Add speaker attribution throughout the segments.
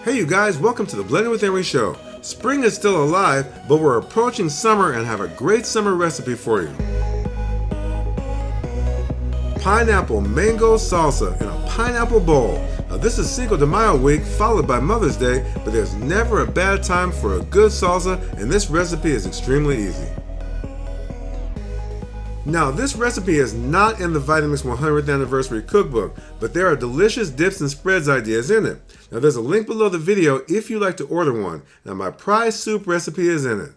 Speaker 1: Hey you guys, welcome to the Blending with Henry show. Spring is still alive, but we're approaching summer and have a great summer recipe for you. Pineapple mango salsa in a pineapple bowl. Now this is Cinco de Mayo week followed by Mother's Day, but there's never a bad time for a good salsa, and this recipe is extremely easy. Now this recipe is not in the Vitamix 100th Anniversary Cookbook, but there are delicious dips and spreads ideas in it. Now there's a link below the video if you'd like to order one. Now my prize soup recipe is in it.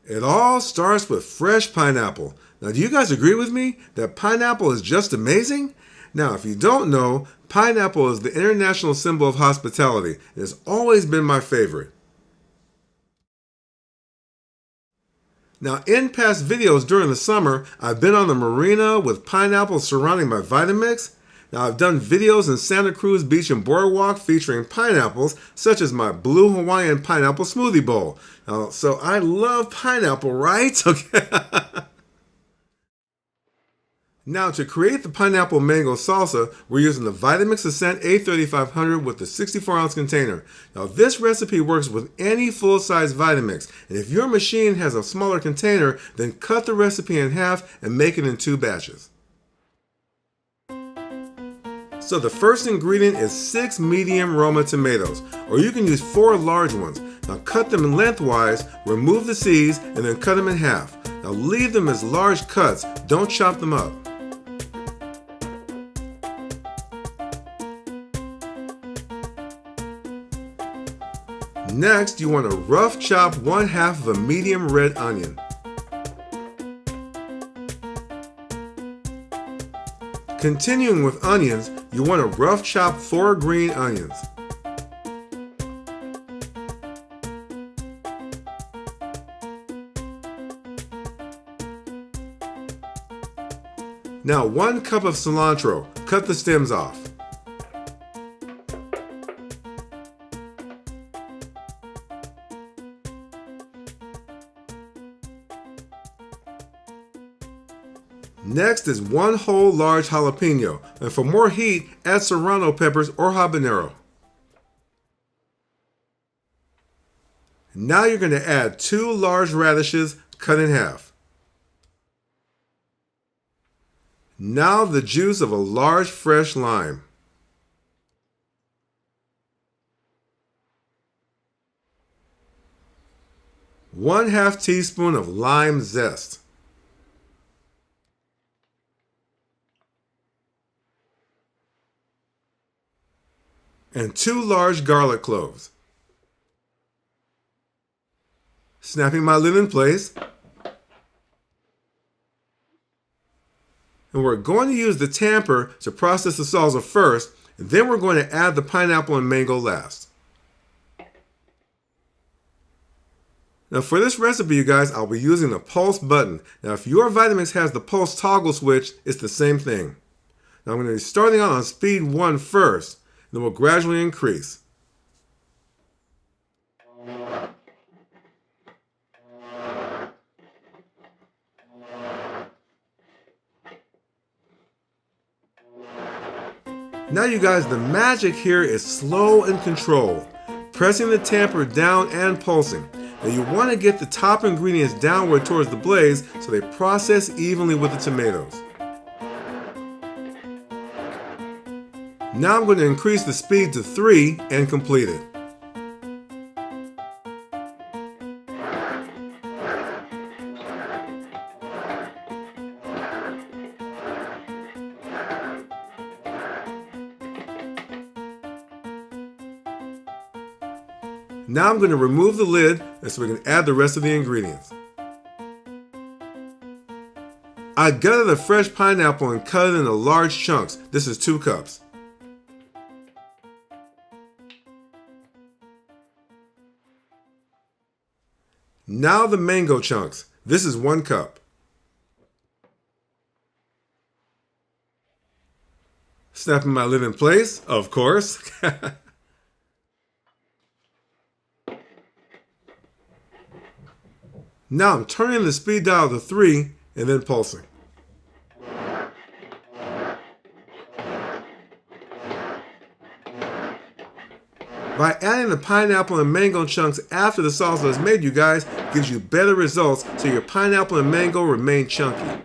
Speaker 1: It all starts with fresh pineapple. Now do you guys agree with me that pineapple is just amazing? Now if you don't know, pineapple is the international symbol of hospitality and has always been my favorite. Now in past videos during the summer, I've been on the marina with pineapple surrounding my Vitamix. Now I've done videos in Santa Cruz Beach and Boardwalk featuring pineapples, such as my Blue Hawaiian Pineapple Smoothie Bowl. Now, so I love pineapple, right? Okay. Now to create the pineapple mango salsa, we're using the Vitamix ASCENT A3500 with the 64-ounce container. Now this recipe works with any full-size Vitamix, and if your machine has a smaller container, then cut the recipe in half and make it in 2 batches. So the first ingredient is 6 medium Roma tomatoes, or you can use 4 large ones. Now cut them lengthwise, remove the seeds, and then cut them in half. Now leave them as large cuts, don't chop them up. Next, you want to rough chop 1/2 of a medium red onion. Continuing with onions, you want to rough chop 4 green onions. Now 1 cup of cilantro, cut the stems off. Next is 1 whole large jalapeno, and for more heat, add serrano peppers or habanero. Now you're going to add 2 large radishes cut in half. Now the juice of a large fresh lime. ½ teaspoon of lime zest. And 2 large garlic cloves. Snapping my lid in place. And we're going to use the tamper to process the salsa first, and then we're going to add the pineapple and mango last. Now for this recipe, you guys, I'll be using the pulse button. Now if your Vitamix has the pulse toggle switch, it's the same thing. Now I'm going to be starting out on speed 1 first. Then we'll gradually increase. Now you guys, the magic here is slow and controlled. Pressing the tamper down and pulsing. Now you want to get the top ingredients downward towards the blaze so they process evenly with the tomatoes. Now I'm going to increase the speed to 3 and complete it. Now I'm going to remove the lid so we can add the rest of the ingredients. I gutted a fresh pineapple and cut it into large chunks. This is 2 cups. Now the mango chunks. This is 1 cup. Snapping my lid in place, of course. Now I'm turning the speed dial to 3 and then pulsing. By adding the pineapple and mango chunks after the salsa is made, you guys, gives you better results so your pineapple and mango remain chunky.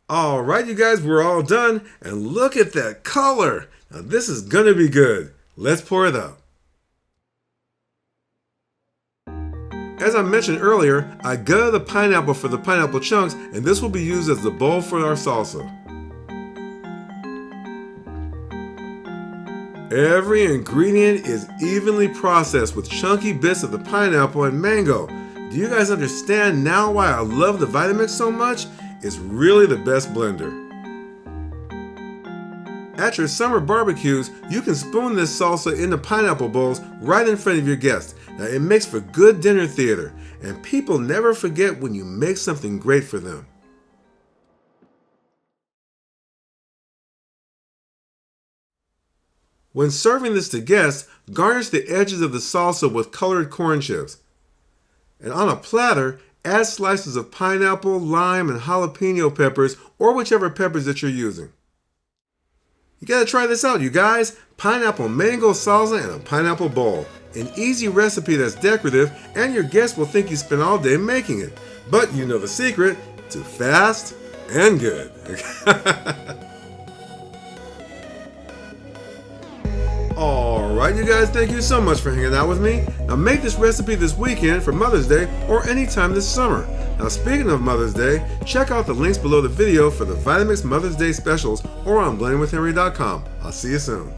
Speaker 1: Alright, you guys, we're all done, and look at that color! Now this is gonna be good. Let's pour it out. As I mentioned earlier, I gutted the pineapple for the pineapple chunks, and this will be used as the bowl for our salsa. Every ingredient is evenly processed with chunky bits of the pineapple and mango. Do you guys understand now why I love the Vitamix so much? It's really the best blender. At your summer barbecues, you can spoon this salsa into pineapple bowls right in front of your guests. Now it makes for good dinner theater, and people never forget when you make something great for them. When serving this to guests, garnish the edges of the salsa with colored corn chips. And on a platter, add slices of pineapple, lime, and jalapeno peppers, or whichever peppers that you're using. You gotta try this out, you guys. Pineapple mango salsa in a pineapple bowl. An easy recipe that's decorative, and your guests will think you spent all day making it. But you know the secret, to fast and good. Alright, you guys, thank you so much for hanging out with me. Now make this recipe this weekend for Mother's Day or anytime this summer. Now speaking of Mother's Day, check out the links below the video for the Vitamix Mother's Day specials or on blendingwithhenry.com. I'll see you soon.